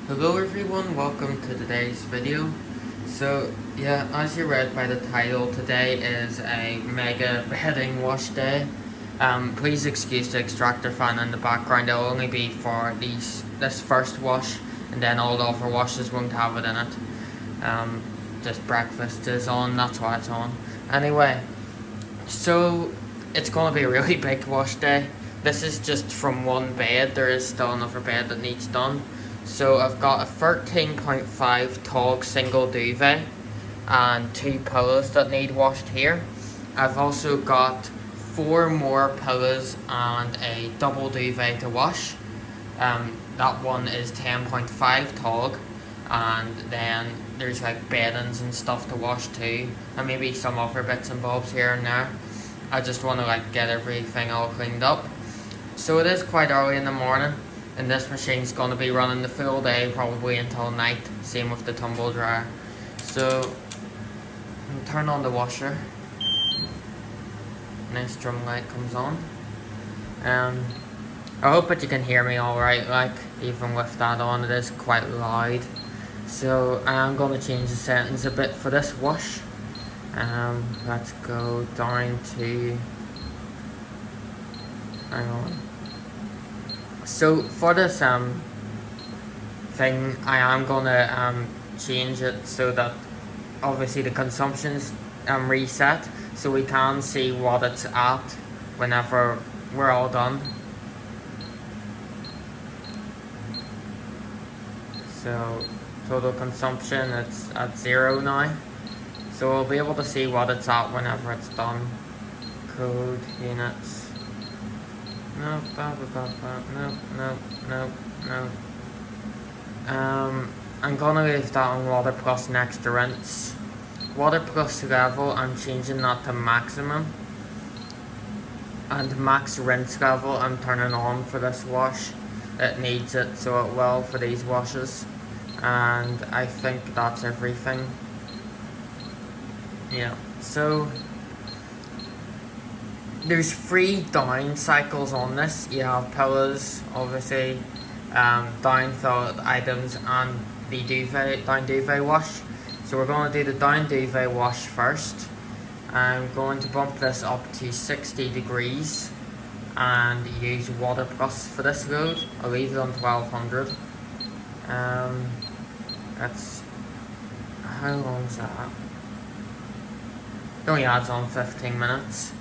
Hello everyone, welcome to today's video. So yeah, as you read by the title, today is a mega bedding wash day. Please excuse the extractor fan in the background. It'll only be for this first wash, and then all the other washes won't have it in it. Just breakfast is on, that's why it's on. Anyway, so it's going to be a really big wash day. This is just from one bed. There is still another bed that needs done. So I've got a 13.5 tall single duvet and 2 pillows that need washed here. I've also got 4 more pillows and a double duvet to wash. That one is 10.5 tall, and then there's like beddings and stuff to wash too, and maybe some other bits and bobs here and there. I just want to like get everything all cleaned up. So it is quite early in the morning, and this machine's going to be running the full day, probably until night. Same with the tumble dryer. So I'll turn on the washer. Nice drum light comes on. I hope that you can hear me alright, like even with that on. It is quite loud. So I am going to change the settings a bit for this wash. Let's go down to, hang on. So for this thing, I am gonna change it so that obviously the consumption's reset, so we can see what it's at whenever we're all done. So total consumption, it's at 0 now. So we'll be able to see what it's at whenever it's done. Code, units. No. I'm gonna leave that on water plus next to rinse. Water plus level, I'm changing that to maximum. And max rinse level, I'm turning on for this wash. It needs it, so it will for these washes. And I think that's everything. Yeah, so there's 3 down cycles on this. You have pillows, obviously, down filled items, and the down duvet wash. So we're going to do the down duvet wash first. I'm going to bump this up to 60 degrees and use water plus for this load. I'll leave it on 1200. That's, how long is that? It only adds on 15 minutes.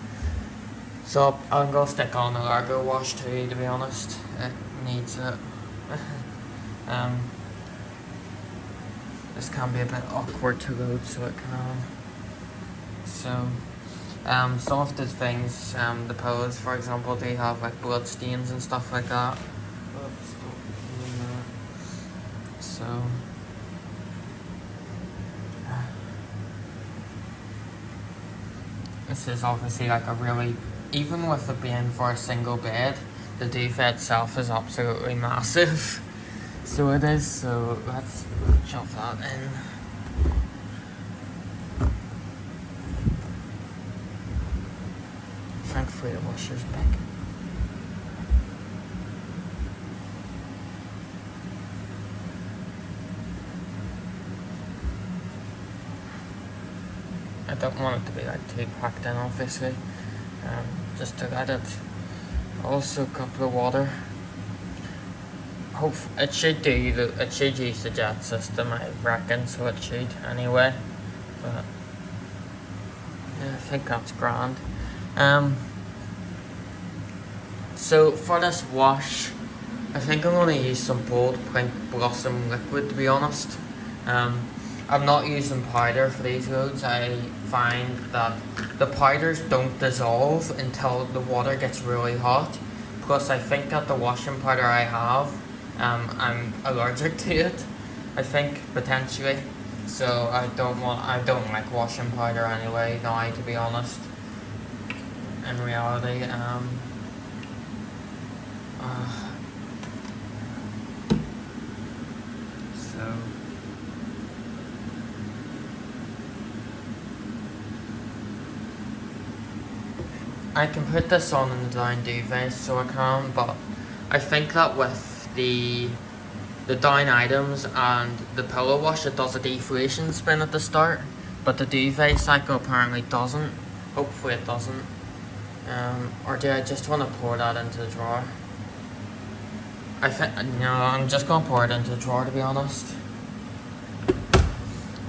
So I'm going to stick on the allergowash too, to be honest. It needs it. This can be a bit awkward to load, so it can. So, some of the things, the pillows for example, they have like blood stains and stuff like that. So, this is obviously like a really, even with it being for a single bed, the duvet itself is absolutely massive. So it is, so let's shove that in. Thankfully the washer's big. I don't want it to be like too packed in, obviously. Just to let it. Also a couple of water. It should use the jet system, I reckon, so it should anyway. But yeah, I think that's grand. So for this wash, I think I'm gonna use some bold pink blossom liquid, to be honest. I'm not using powder for these loads. I find that the powders don't dissolve until the water gets really hot. Plus I think that the washing powder I have, I'm allergic to it, I think, potentially. So I don't like washing powder anyway now, to be honest. In reality, so I can put this on in the down duvet, so I can, but I think that with the the down items and the pillow wash, it does a deflation spin at the start, but the duvet cycle apparently doesn't. Hopefully it doesn't. Or do I just want to pour that into the drawer? I think, no, I'm just going to pour it into the drawer, to be honest.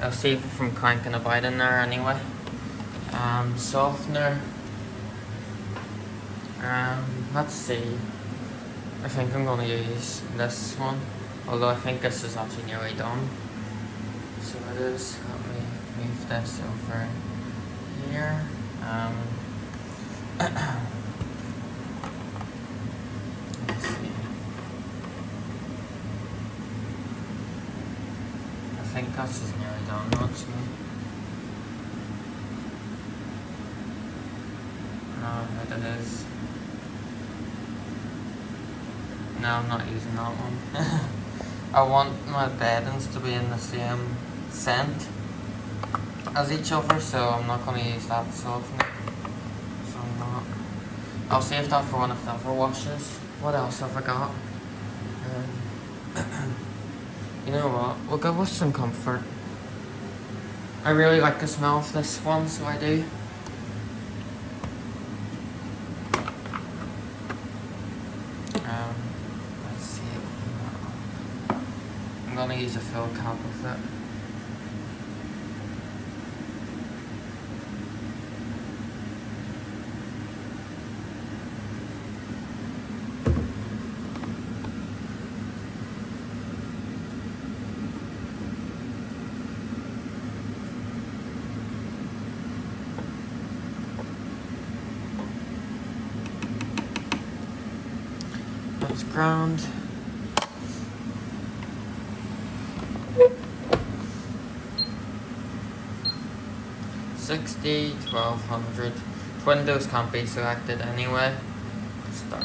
I'll save it from cranking about in there anyway. Softener. Let's see. I think I'm going to use this one, although I think this is actually nearly done. So it is. Let me move this over here. Let's see. I think this is nearly done, actually. But it is. No, I'm not using that one. I want my beddings to be in the same scent as each other, so I'm not going to use that softener. So I'm not. I'll save that for one of the other washes. What else have I got? You know what? We'll go with some comfort. I really like the smell of this one, so I do. Let's see. I'm gonna use a full cup of it. That's ground. $60, $1,200. Windows can't be selected anyway. Start.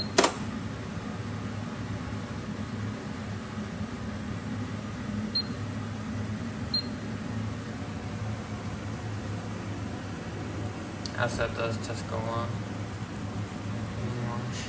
As it does, just go on. Wash.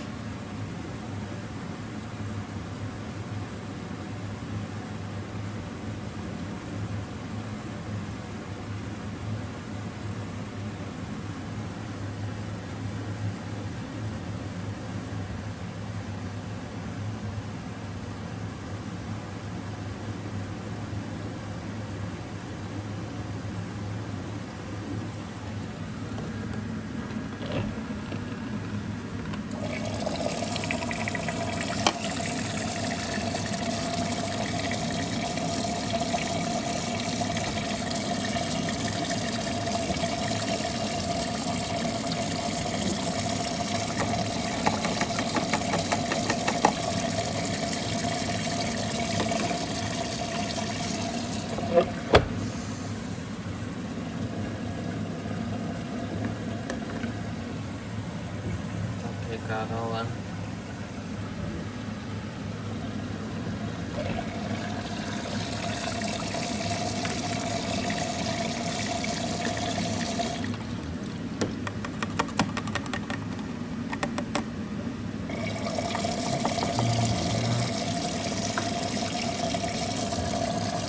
Take that all in.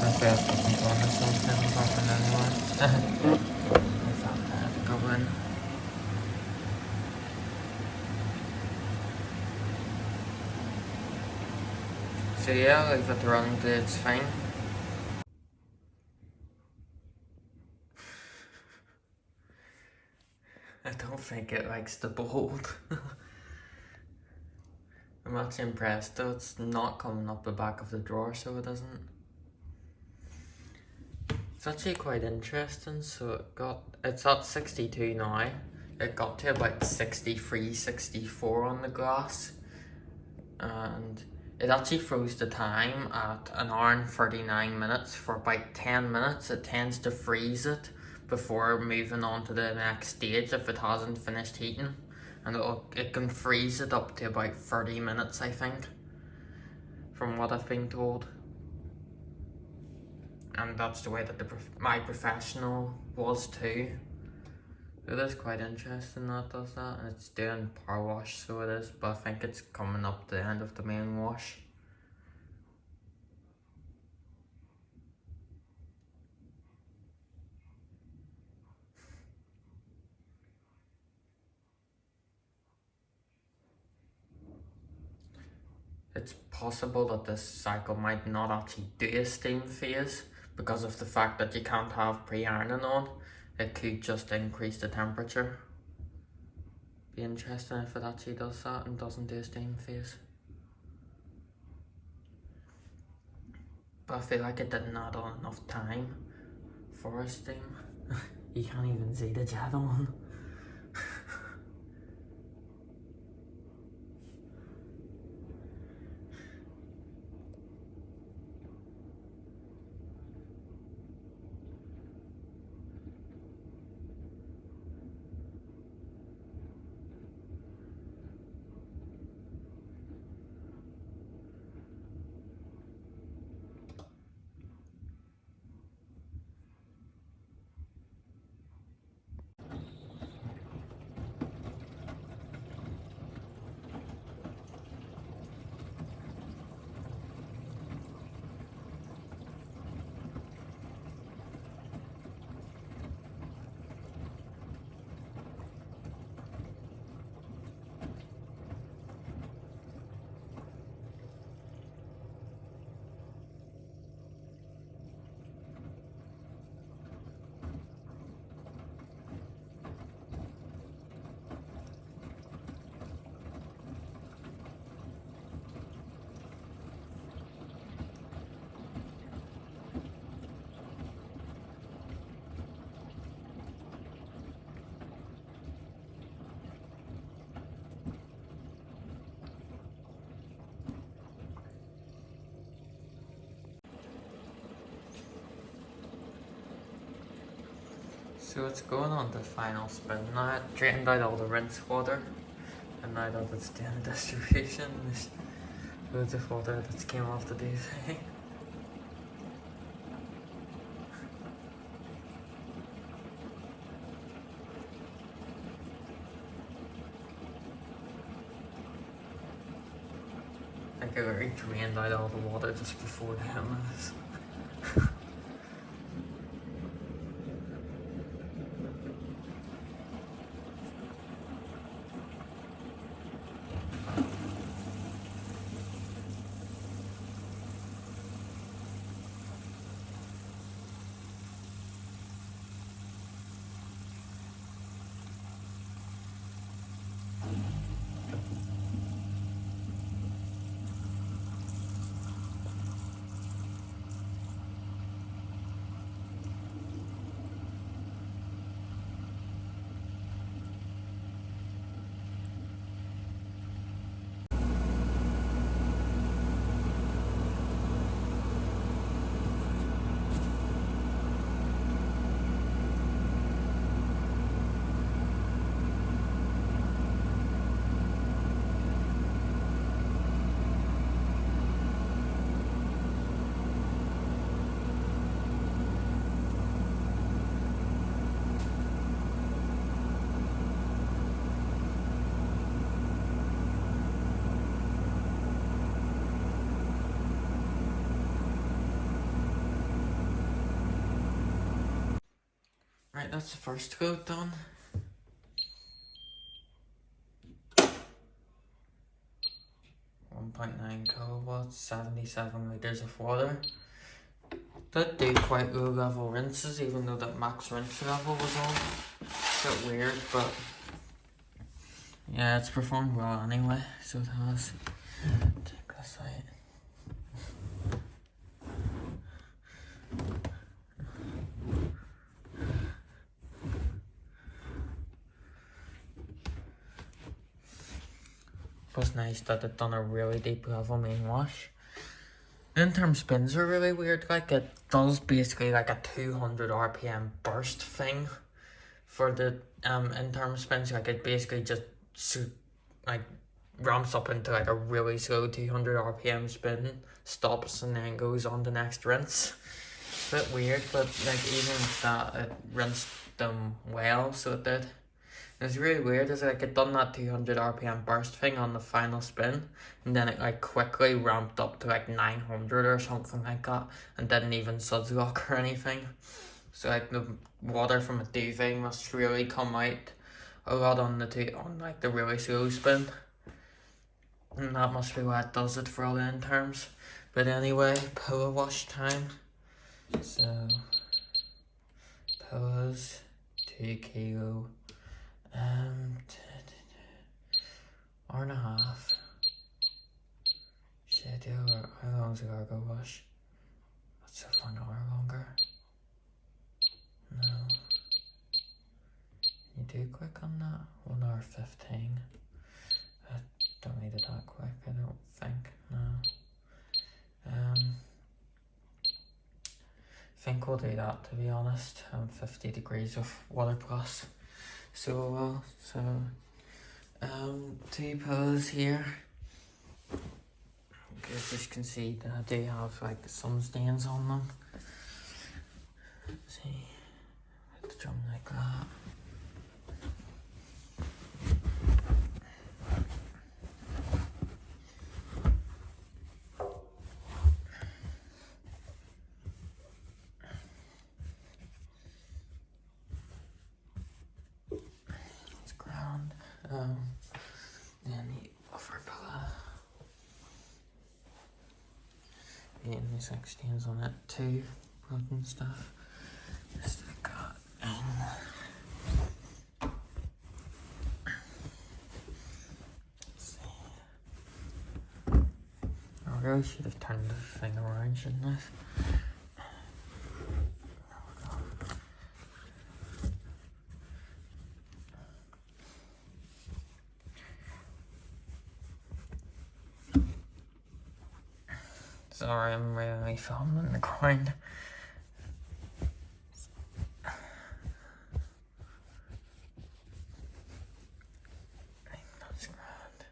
I felt something on this one, didn't happen anyway. I thought I had to go in. So yeah, leave it run till it's fine. I don't think it likes the bold. I'm actually impressed though, it's not coming up the back of the drawer, so it isn't. It's actually quite interesting. So it's at 62 now. It got to about 63, 64 on the glass, and it actually froze the time at 1 hour and 39 minutes. For about 10 minutes it tends to freeze it before moving on to the next stage if it hasn't finished heating, and it can freeze it up to about 30 minutes, I think, from what I've been told. And that's the way that my professional was too. It is quite interesting that it does that, and it's doing power wash, so it is, but I think it's coming up the end of the main wash. possible that this cycle might not actually do a steam phase because of the fact that you can't have pre-ironing on. It could just increase the temperature. Be interesting if it actually does that and doesn't do a steam phase. But I feel like it didn't add on enough time for a steam. You can't even see the jet on. So it's going on the final spin now. It drained out all the rinse water, and now that it's doing the distribution, there's loads of water that's came off the duvet. Like I already drained out all the water just before doing this. Right, that's the first coat done. .9 kilowatts, 77 litres of water. Did do quite low level rinses, even though that max rinse level was on. It's a bit weird, but yeah, it's performed well anyway, so it has. Take this out. It was nice that it done a really deep level main wash. The interim spins are really weird, like it does basically like a 200 RPM burst thing for the interim spins. Like it basically just like ramps up into like a really slow 200 RPM spin, stops and then goes on the next rinse. It's a bit weird, but like even with that it rinsed them well, so it did. It's really weird, is like it done that 200 RPM burst thing on the final spin, and then it like quickly ramped up to like 900 or something like that, and didn't even suds lock or anything. So like the water from a duvet must really come out a lot on the like the really slow spin. And that must be why it does it for all the end terms. But anyway, power wash time. So, powers, 2 kilo, hour and a half. Shit, yeah, how long is the allergowash? That's so for an hour longer. No. You do quick on that? 1 hour 15. I don't need it that quick, I don't think, no. I think we'll do that, to be honest. 50 degrees of water plus. So, 2 pillows here. As you can see, they do have like some stains on them. See, put the drum like that. It's ground. Then the upper pillow. Yeah, and there's like stains on it too, blood and stuff. Just like that. Let's see. I really should have turned the thing around, shouldn't I? Sorry, I'm really filming the ground. That's grand.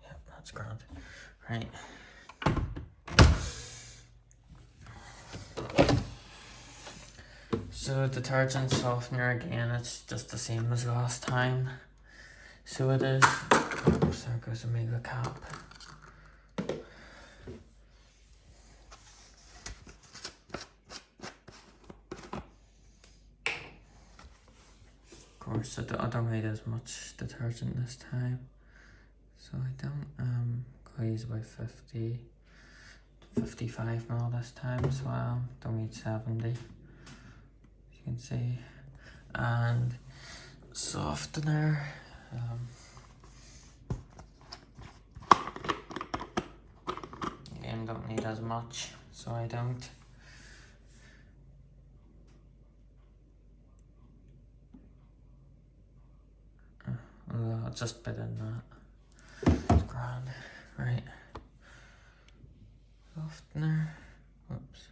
Yep, that's grand. Right. So detergent softener again, it's just the same as last time. So it is. Oops, there goes a Miele cap. Of course, I don't need as much detergent this time. So I don't glaze about 50, 55 ml this time, so I don't need 70. You can see, and softener. Again, don't need as much, so I don't. I'll just bit in that. It's grand, right? Softener. Whoops.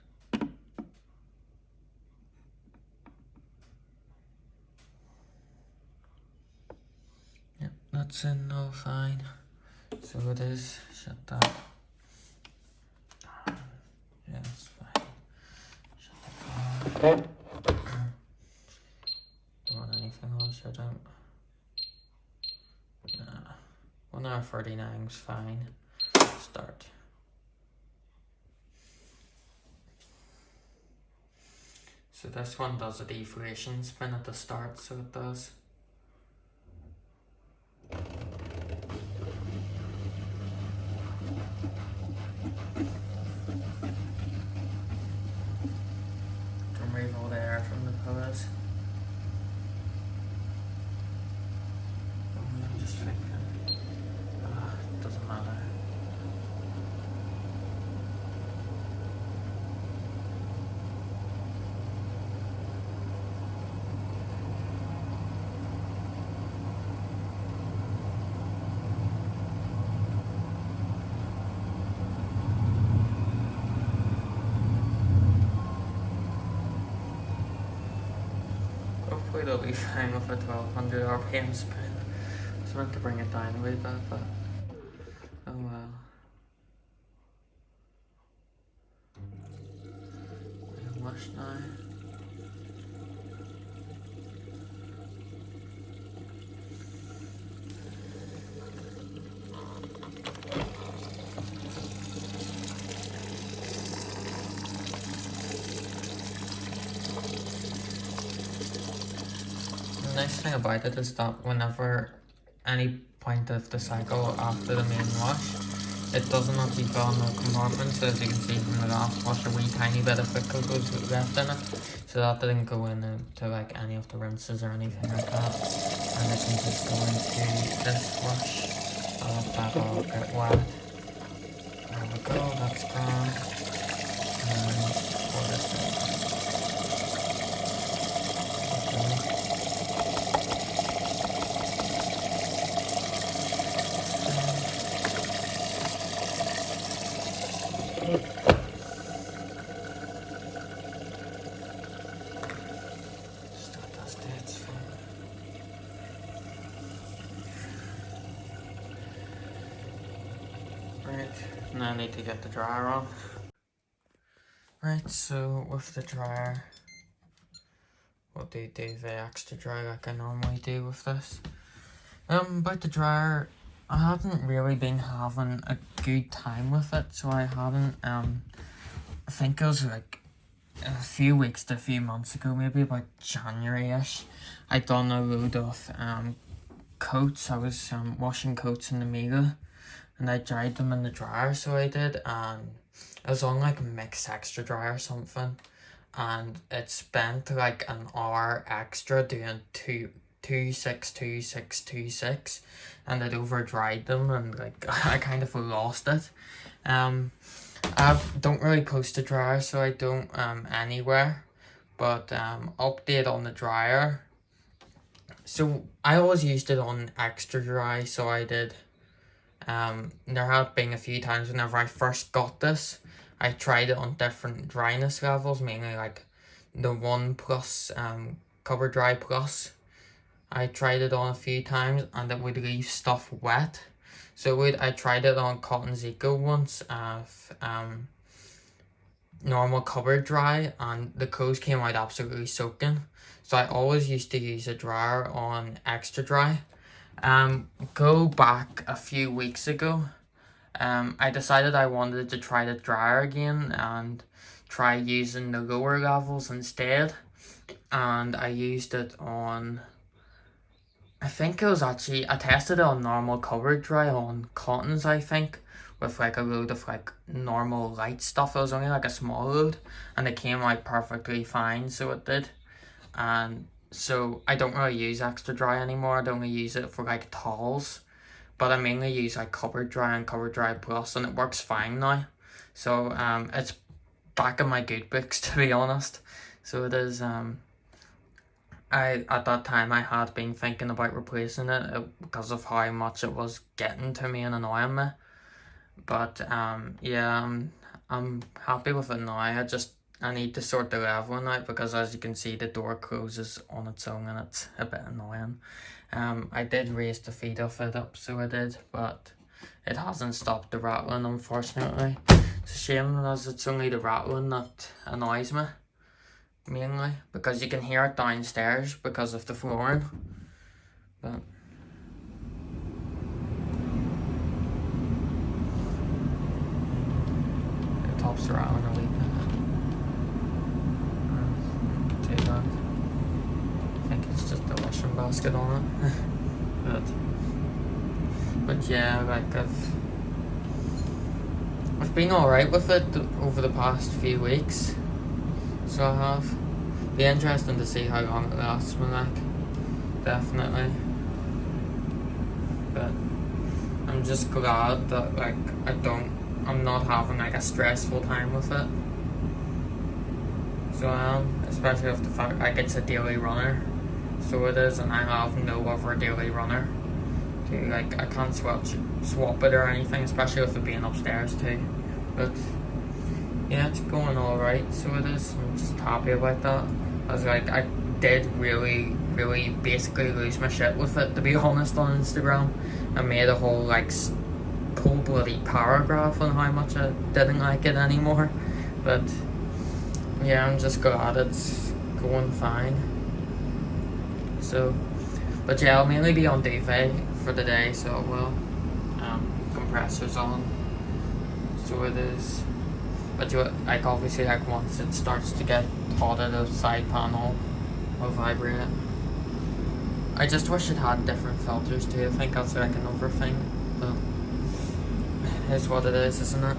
That's in all fine. So it is. Shut that. Yeah, that's fine. Shut the car. Don't want anything else, I don't. Nah. 1 hour 49 is fine. Start. So this one does a deflation spin at the start, so it does. Remove all the air from the pillows. I'm just thinking, it doesn't matter. Hopefully they'll be fine with a 1200 RPM spin. I was meant to bring it down a wee bit, but oh well. Wash now. The nice thing about it is that whenever any point of the cycle after the main wash, it doesn't actually fill in the compartment. So as you can see from the last wash, a wee tiny bit of quickly goes left in it. So that didn't go into like any of the rinses or anything like that. And it can just go into this wash. I'll let that all get wet. There we go, that's gone. And pour this in. Right, now I need to get the dryer on. Right, so with the dryer, we'll do duvet extra dry like I normally do with this. About the dryer, I haven't really been having a good time with it, so I haven't, I think it was like a few weeks to a few months ago, maybe about January-ish, I done a load of coats. I was washing coats in the Miele, and I dried them in the dryer, so I did, and it was on like mixed extra dry or something, and it spent like an hour extra doing 2 6 and it over dried them, and like I kind of lost it. I don't really post a dryer, so I don't anywhere, but update on the dryer. So I always used it on extra dry, so I did. There have been a few times whenever I first got this, I tried it on different dryness levels, mainly like the 1+ cover dry plus. I tried it on a few times and it would leave stuff wet. So I tried it on Cotton Zico once, normal cover dry, and the clothes came out absolutely soaking. So I always used to use a dryer on extra dry. Go back a few weeks ago, I decided I wanted to try the dryer again and try using the lower levels instead. And I used it on, I think it was actually, I tested it on normal cover dry on cottons, I think, with like a load of like normal light stuff. It was only like a small load, and it came out perfectly fine, so it did. And so I don't really use extra dry anymore. I only use it for like towels, but I mainly use like cover dry and cover dry plus, and it works fine now. So it's back in my good books, to be honest. So it is. At that time I had been thinking about replacing it because of how much it was getting to me and annoying me. But yeah, I'm happy with it now. I need to sort the leveling out, because as you can see, the door closes on its own and it's a bit annoying. I did raise the feet of it up, so I did, but it hasn't stopped the rattling, unfortunately. It's a shame, as it's only the rattling that annoys me, mainly, because you can hear it downstairs because of the flooring. But the top's rattling a wee bit. I think it's just the washing basket on it. but yeah, like I've been alright with it over the past few weeks, so I have. Be interesting to see how long it lasts me, like, definitely. But I'm just glad that like I'm not having like a stressful time with it. So I am, especially with the fact like it's a daily runner, so it is, and I have no other daily runner. Like I can't swap it or anything, especially with it being upstairs too. But yeah, it's going alright, so it is. I'm just happy about that. I did really basically lose my shit with it, to be honest, on Instagram. I made a whole like cold bloody paragraph on how much I didn't like it anymore. But yeah, I'm just glad it's going fine. So, but yeah, I'll mainly be on duvet for the day, so it will. Compressors on, so it is. But like obviously, like once it starts to get hot, the side panel will vibrate. I just wish it had different filters too. I think that's like another thing, but it's what it is, isn't it?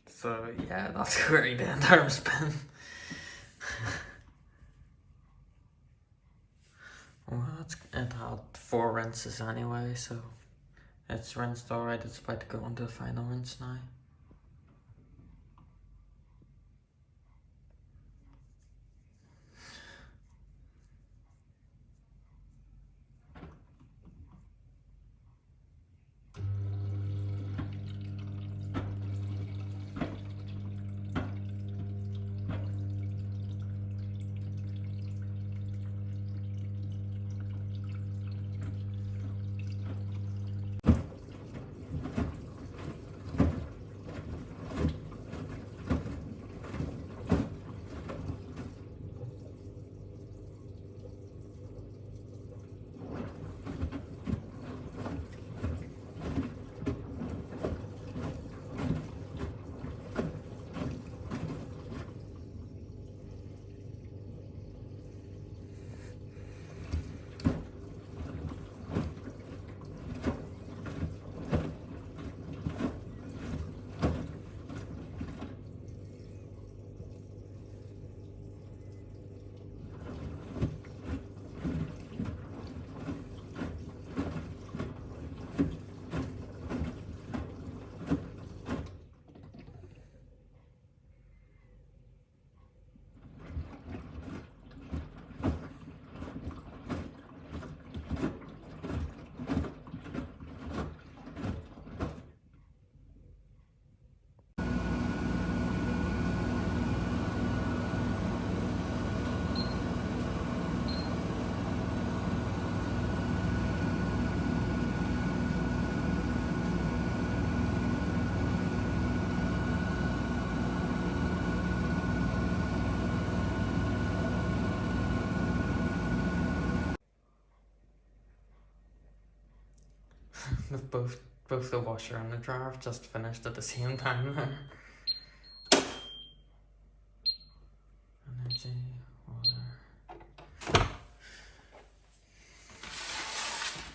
So yeah, that's where the entire spin. Well, it had 4 rinses anyway, so it's rinsed alright. It's about to go into the final rinse now. both the washer and the dryer have just finished at the same time there. Energy, water.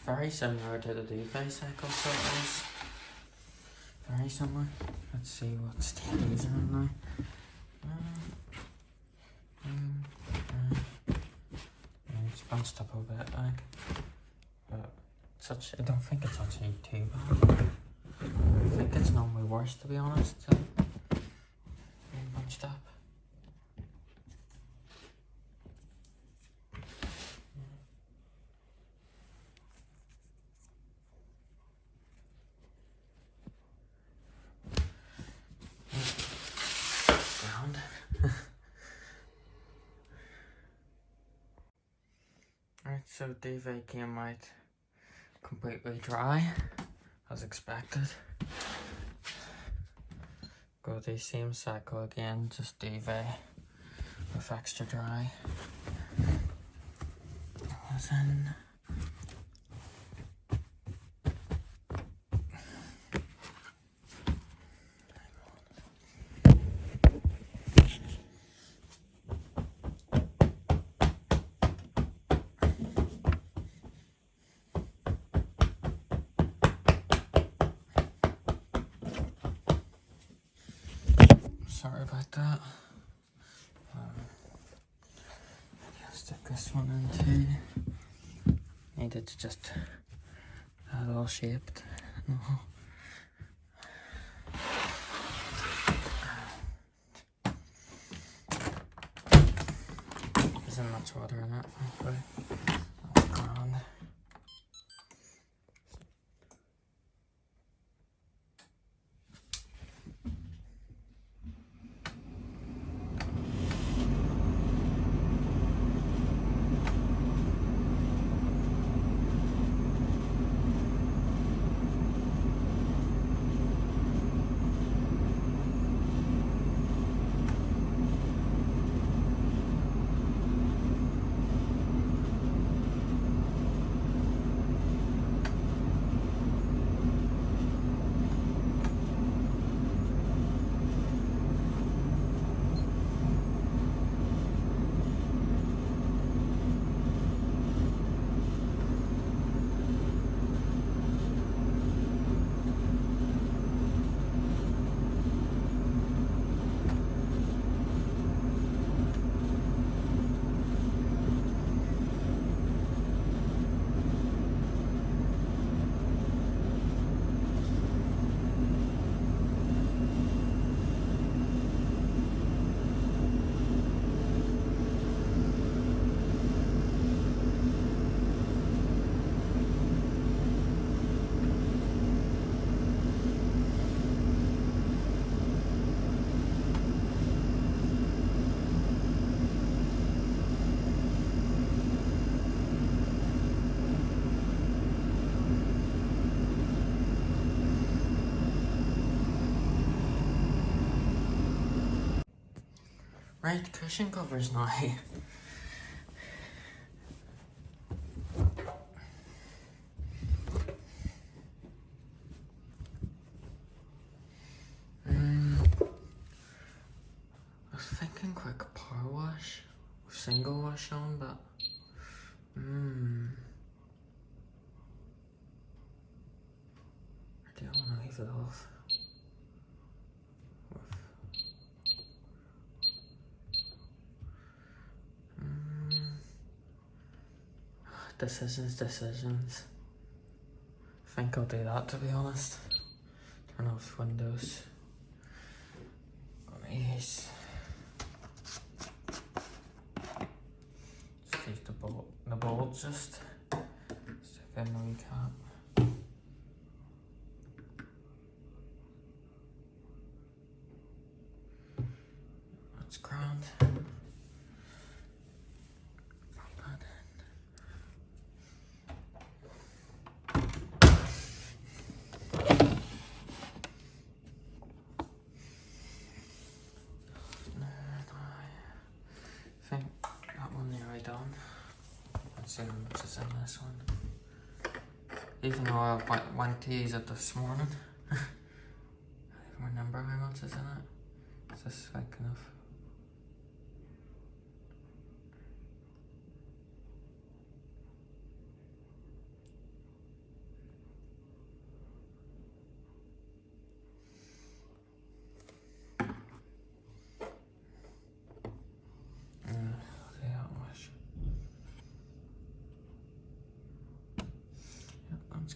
Very similar to the duvet cycle, so it is. Very similar. Let's see what state these are in now. It's bunched up a bit, like, but I don't think it's actually too bad. I think it's normally worse, to be honest, so being bunched up. Alright, so duvet came out completely dry, as expected. Go the same cycle again, just duvet with Expressdry. As in, sorry about that. Stick this one in too. Needed to just have it all shaped. No. Isn't much water in it, hopefully. That's grand. Right, cushion covers now. I was thinking quick power wash with single wash on, but I do want to leave it off. Decisions. I think I'll do that, to be honest. Turn off windows. Yes. Just leave the bolt just stick in the wee cap. That's grand. I think that one nearly done. Let's see how much is in this one. Even though I went to use it this morning, I don't even remember how much is in it. Is this like enough?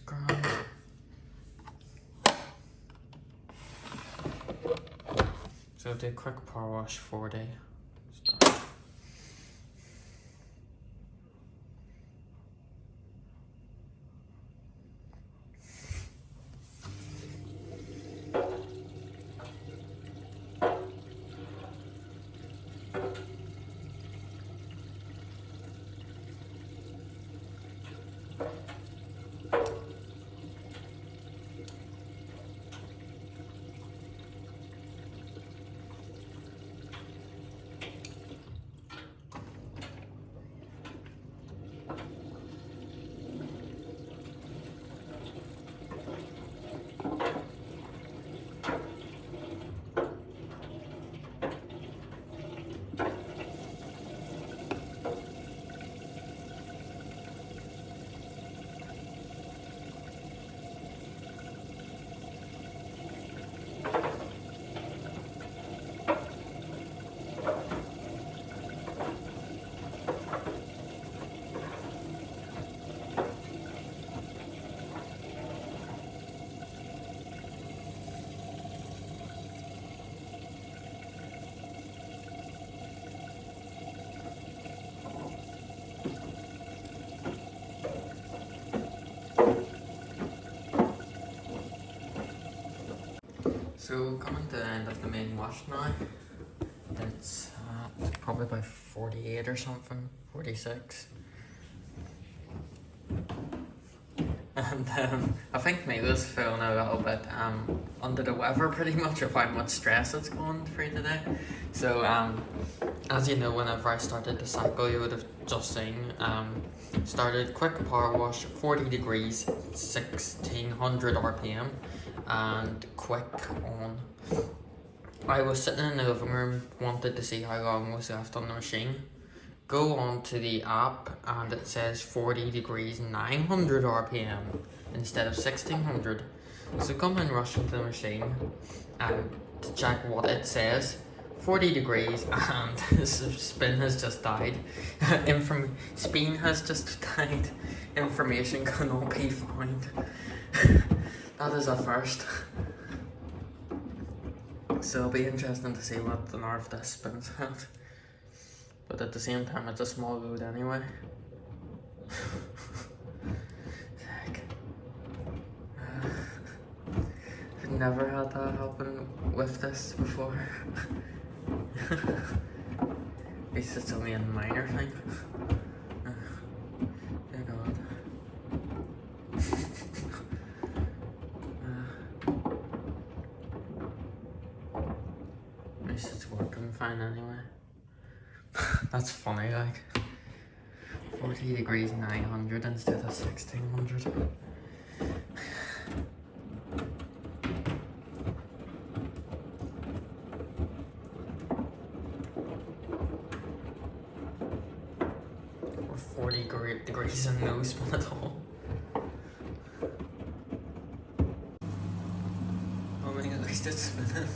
Grand. So do a quick power wash 4-day. So coming to the end of the main wash now. It's probably about 48 or something, 46. And I think Miele's feeling a little bit under the weather pretty much of how much stress it's going through today. So as you know, whenever I started the cycle, you would have just seen started quick power wash, 40 degrees, 1600 RPM, and quick on. I was sitting in the living room, wanted to see how long was left on the machine. Go on to the app and it says 40 degrees 900 RPM instead of 1600. So come and rush into the machine to check what it says. 40 degrees and the spin has just died. Spin has just died. Information cannot be found. That is a first. So it'll be interesting to see what the nerve this spins at. But at the same time, it's a small load anyway. I've never had that happen with this before. At least it's only a minor thing. Dear God. At least it's working fine anyway. That's funny, like 40 degrees 900 instead of 1600. Or 40 degrees and no spin at all. Oh my god, at least it's spinning.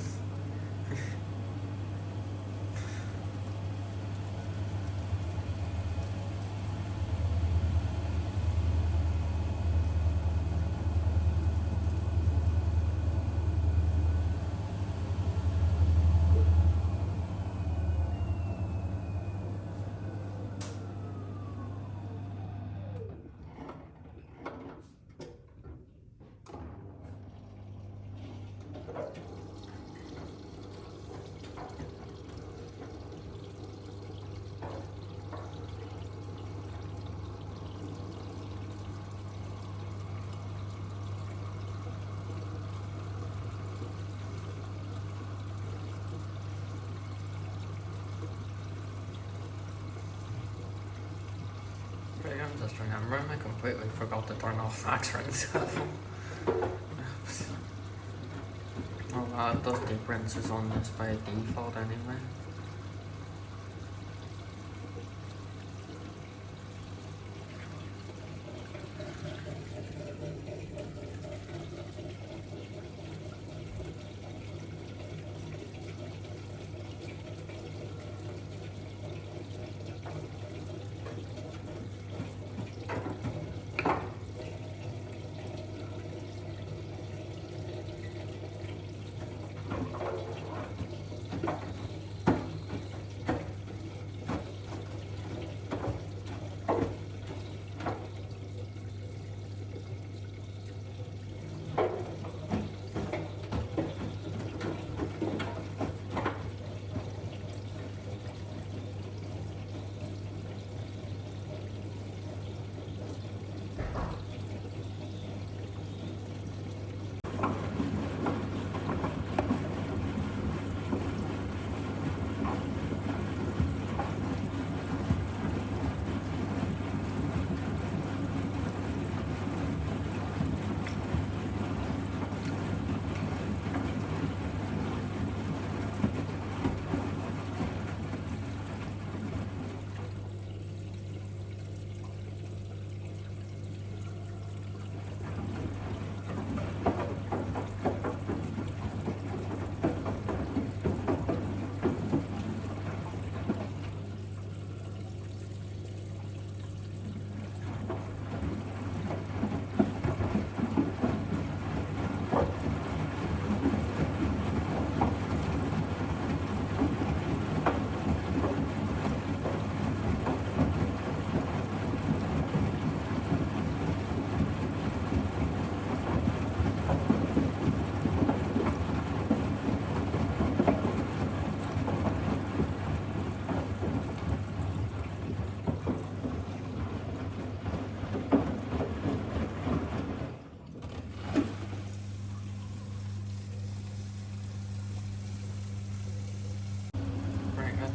I'm just remembering, I completely forgot to turn off max rinse. Oh wow, it does deep rinses on this by default anyway.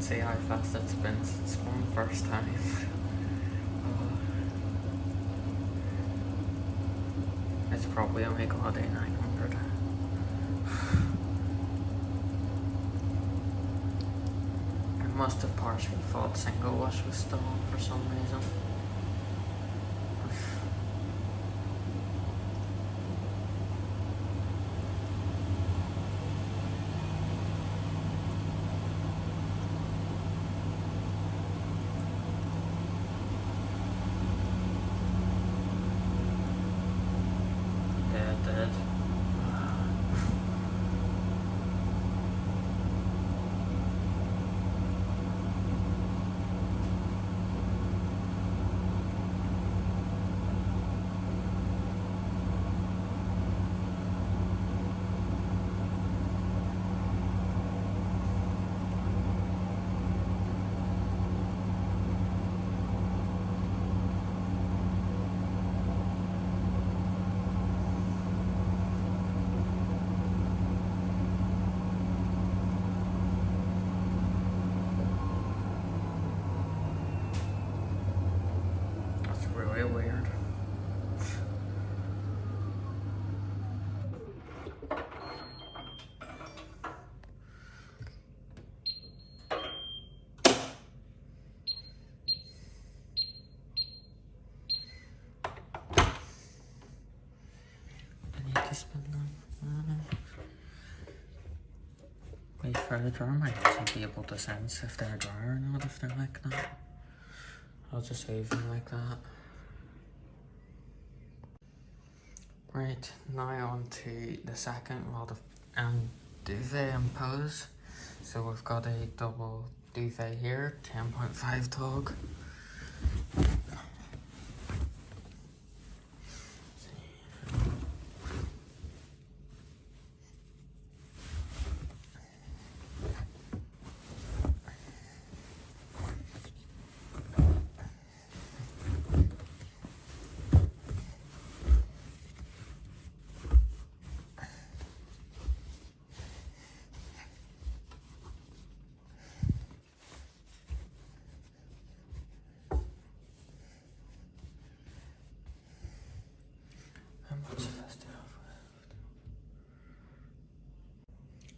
see how fast it spins. It's one first time. It's probably only got a 900. I must have partially thought single wash was still on for some reason. Dead. That's really weird. I need to spin them. Wait for the dryer. I might actually be able to sense if they're dry or not, if they're like that. I'll just leave them like that. Right, now on to the second lot of duvet and pillows. So we've got a double duvet here, 10.5 tog.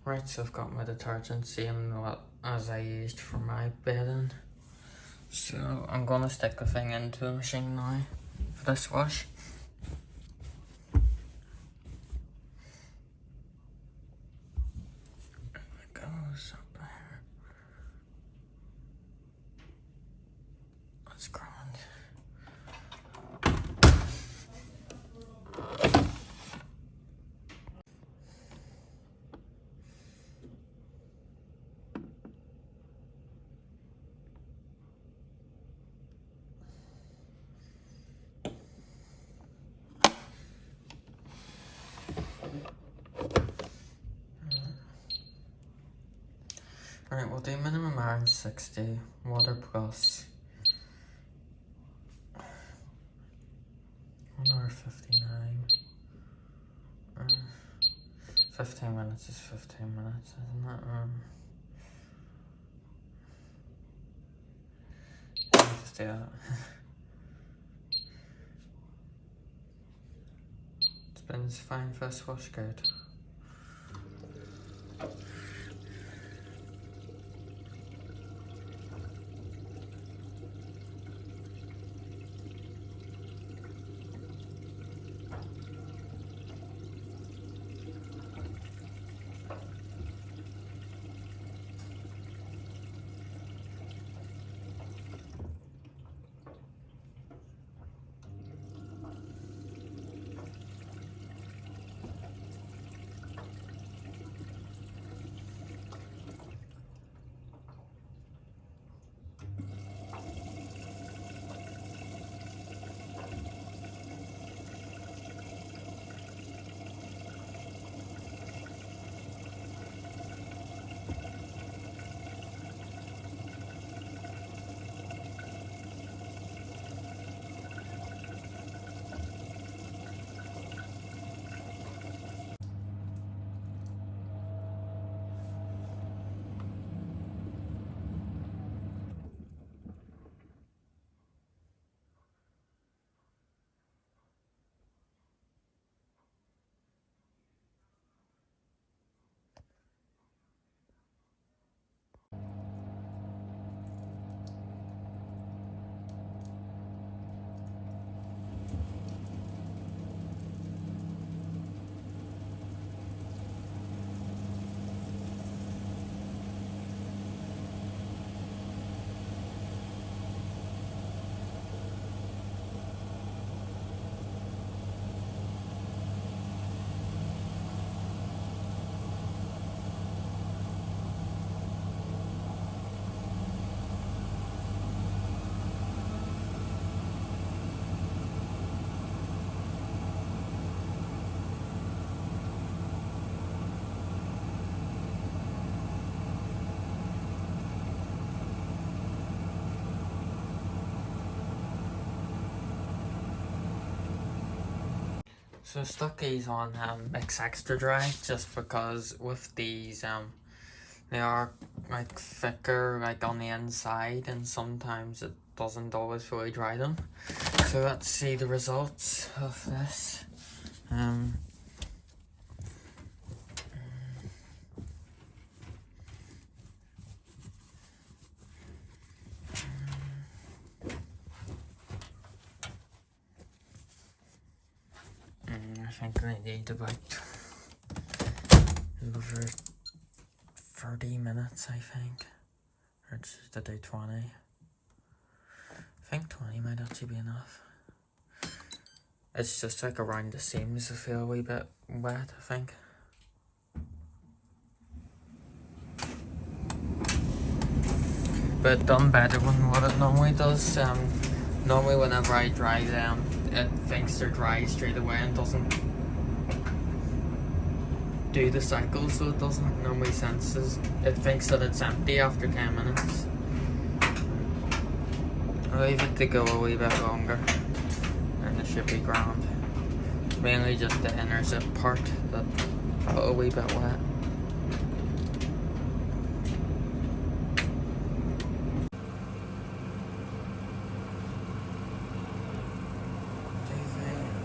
Right, so I've got my detergent, same as I used for my bedding. So I'm gonna stick the thing into a machine now for this wash. It goes up there. That's grand. Alright, we'll do minimum iron 60, water plus 1 hour 59. 15 minutes is 15 minutes, isn't it? Let me just do that. Spins fine, first wash good. So stuck these on Expressdry just because with these they are like thicker like on the inside, and sometimes it doesn't always fully dry them. So let's see the results of this. I think I need about over 30 minutes, I think. Or just to do 20. I think 20 might actually be enough. It's just like around the seams I feel a wee bit wet, I think. But done better than what it normally does. Normally whenever I dry them, it thinks they're dry straight away and doesn't do the cycle, so it doesn't normally senses. It thinks that it's empty after 10 minutes. I'll leave it to go a wee bit longer and it should be grand. It's mainly just the inner zip part that got a wee bit wet.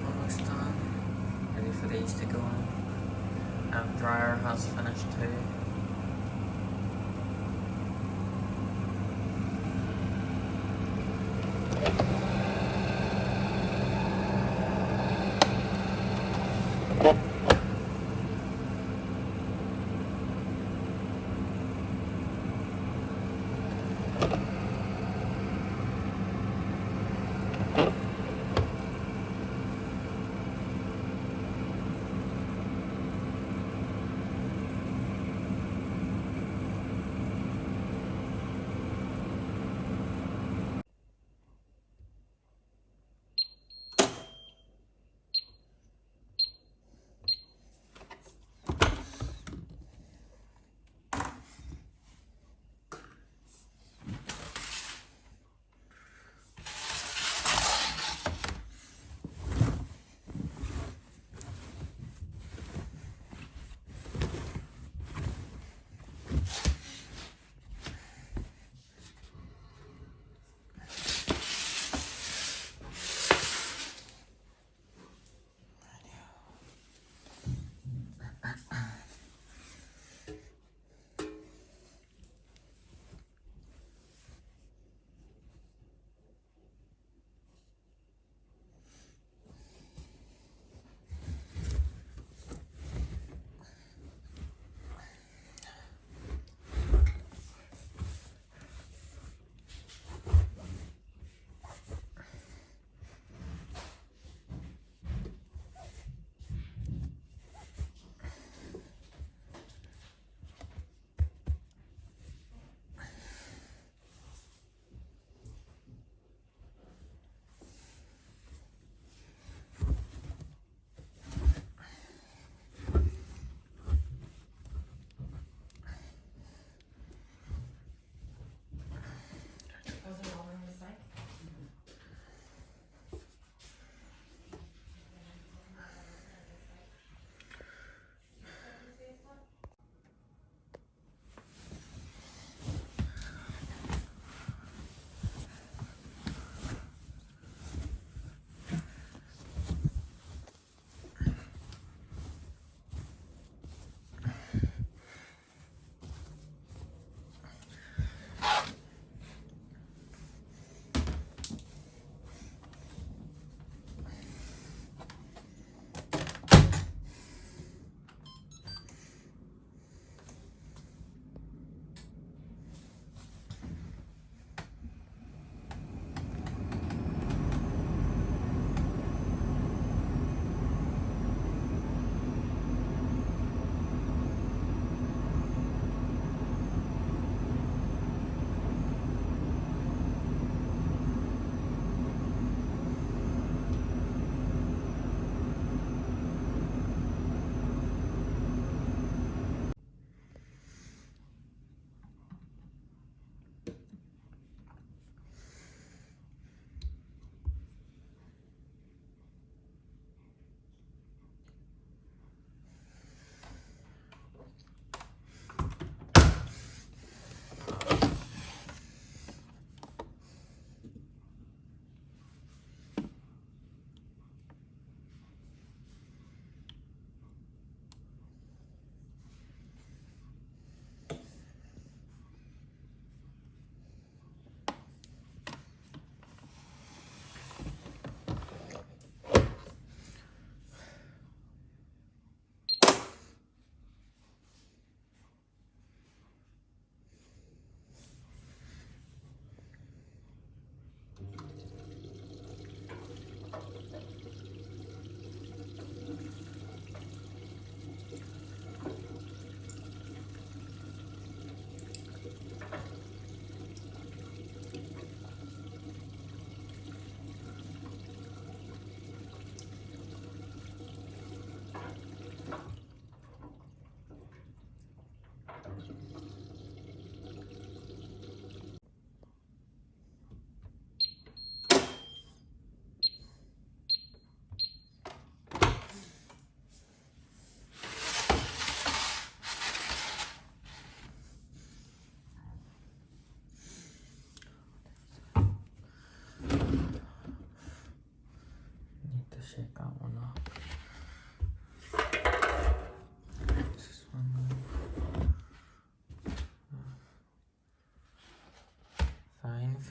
Almost done. Ready for these to go in. Dryer has finished too.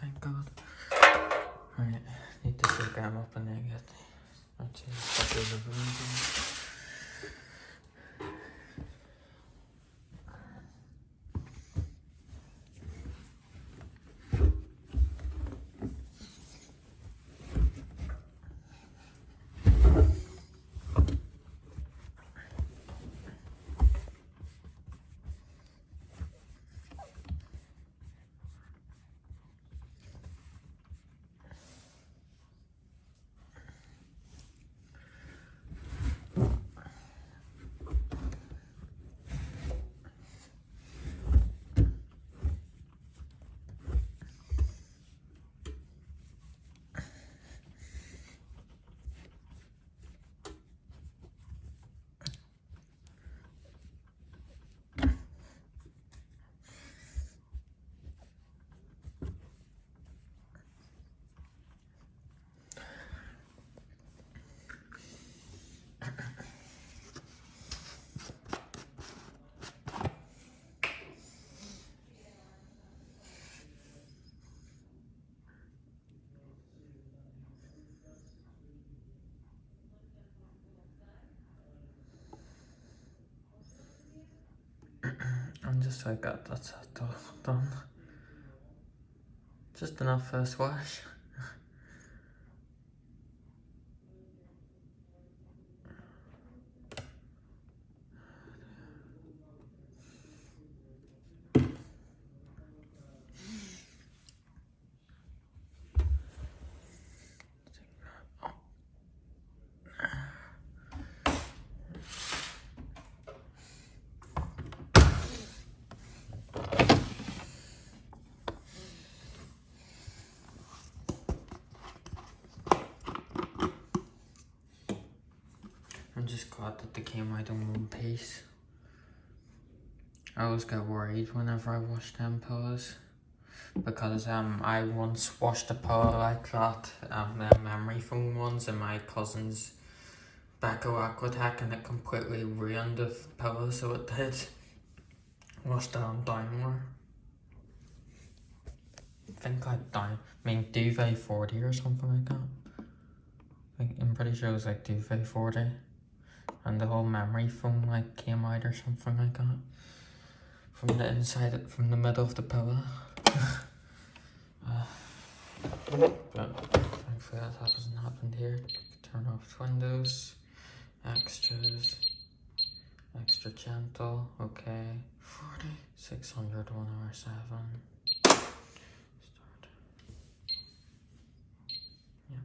thank God. Right, need to take them up and then get a couple of the rooms. I'm just like that's done. Just enough first wash. I'm just glad that they came out in one piece. I always get worried whenever I wash them pillows because I once washed a pillow like that, the memory foam ones in my cousin's Becco Aquatech, and it completely ruined the pillow, so it did. Washed it on downward. I think like duvet 40 or something like that. I'm pretty sure it was like duvet 40. And the whole memory foam like came out or something like that from the inside, from the middle of the pillow. But thankfully that hasn't happened here. Turn off windows, extras, extra gentle, okay. 40, 600, 1 hour 7. Start. Yep.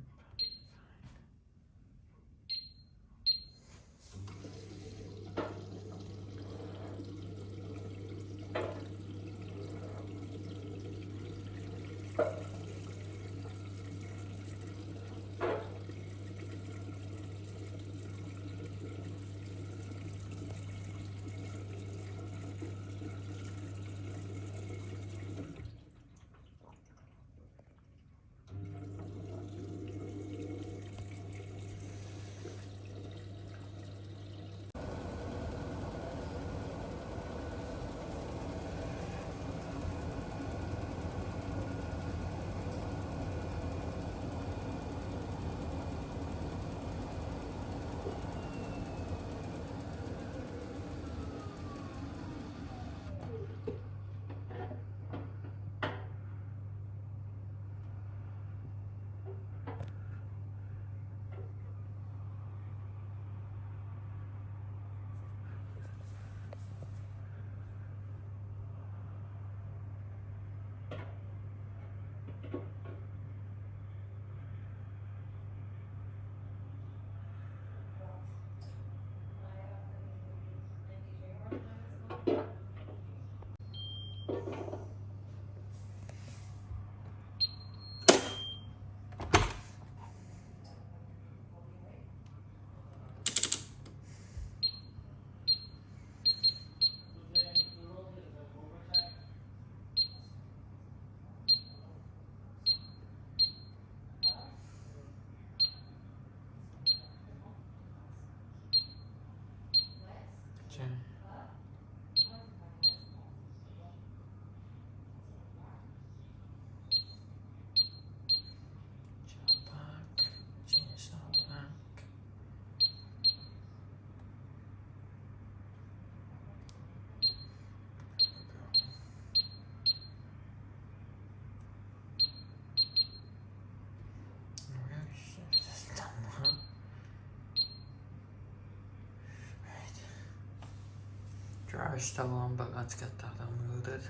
dryer still on, but let's get that unloaded.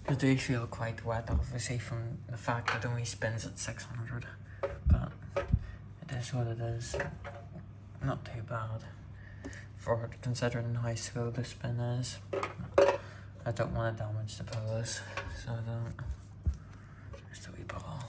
I do feel quite wet, obviously, from the fact that it only spins at 600, but it is what it is. Not too bad for considering how slow the spin is. I don't want to damage the pillows, so I don't. Just a wee ball.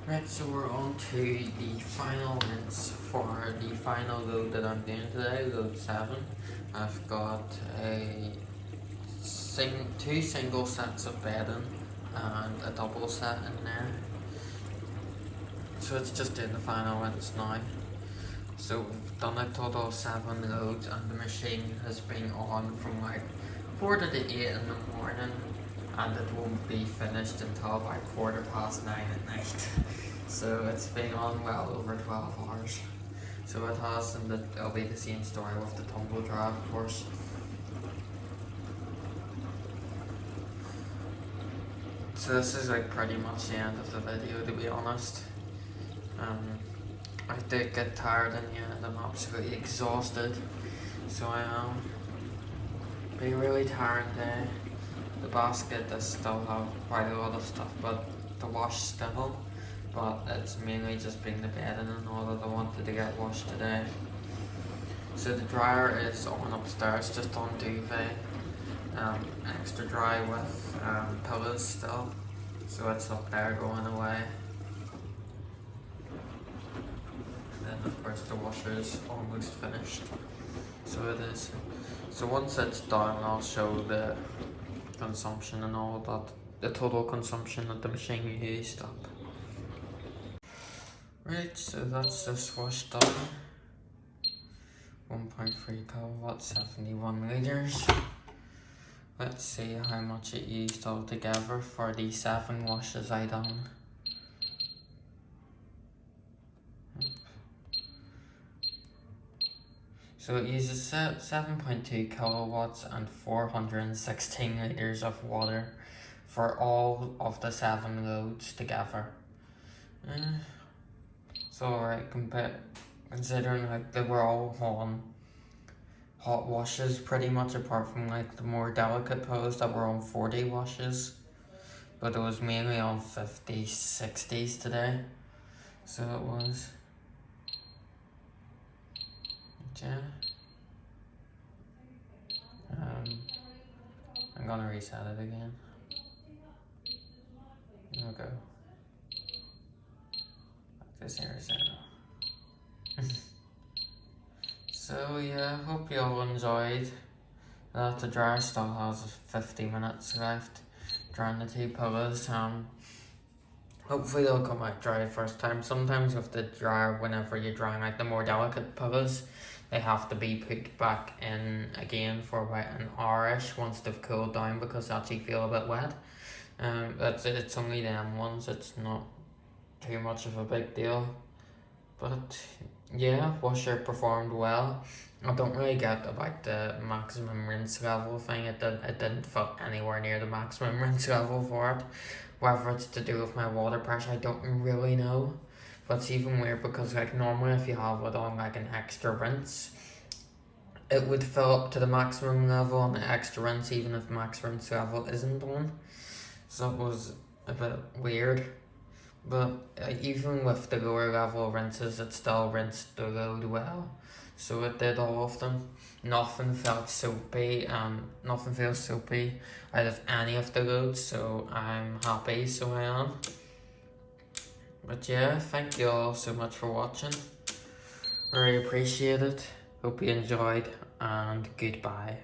Right, so we're on to the final rinse for the final load that I'm doing today, load 7. I've got two single sets of bedding and a double set in there. So it's just doing the final rinse now. So we've done a total of 7 loads and the machine has been on from like 4 to 8 in the morning. And it won't be finished until about 9:15 at night. So it's been on well over 12 hours. So it has, and it'll be the same story with the tumble dry, of course. So this is like pretty much the end of the video, to be honest. I did get tired in the end, I'm absolutely exhausted. So I am. Been a really tiring day. The basket does still have quite a lot of stuff, but to wash still. But it's mainly just been the bedding and all that I wanted to get washed today. So the dryer is on upstairs, just on duvet. Extra dry with pillows still. So it's up there going away. And then of course the washer is almost finished. So it is. So once it's done, I'll show the consumption and all that, the total consumption that the machine used up. Right, so that's this wash done. 1.3 kilowatts, 71 litres. Let's see how much it used altogether for the 7 washes I done. So it uses 7.2 kilowatts and 416 litres of water for all of the 7 loads together. So alright, considering like they were all on hot washes pretty much, apart from like the more delicate pillows that were on 40 washes. But it was mainly on 50s, 60s today. So it was. Yeah. I'm gonna reset it again. Okay. Back to 0, 0. So yeah, hope you all enjoyed. The dryer still has 50 minutes left drying the 2 pillows. Hopefully they'll come out dry first time. Sometimes with the dryer, whenever you're drying like the more delicate pillows, they have to be put back in again for about an hour-ish once they've cooled down, because they actually feel a bit wet. It's only them ones, it's not too much of a big deal. But yeah, washer performed well. I don't really get about the maximum rinse level thing. It didn't fit anywhere near the maximum rinse level for it. Whether it's to do with my water pressure, I don't really know. But it's even weird because like normally if you have it on like an extra rinse, it would fill up to the maximum level on the extra rinse even if max rinse level isn't on. So it was a bit weird. But even with the lower level rinses, it still rinsed the load well. So it did all of them. Nothing felt soapy, nothing feels soapy out of any of the loads, so I'm happy, so I am. But yeah, thank you all so much for watching. Really appreciate it. Hope you enjoyed, and goodbye.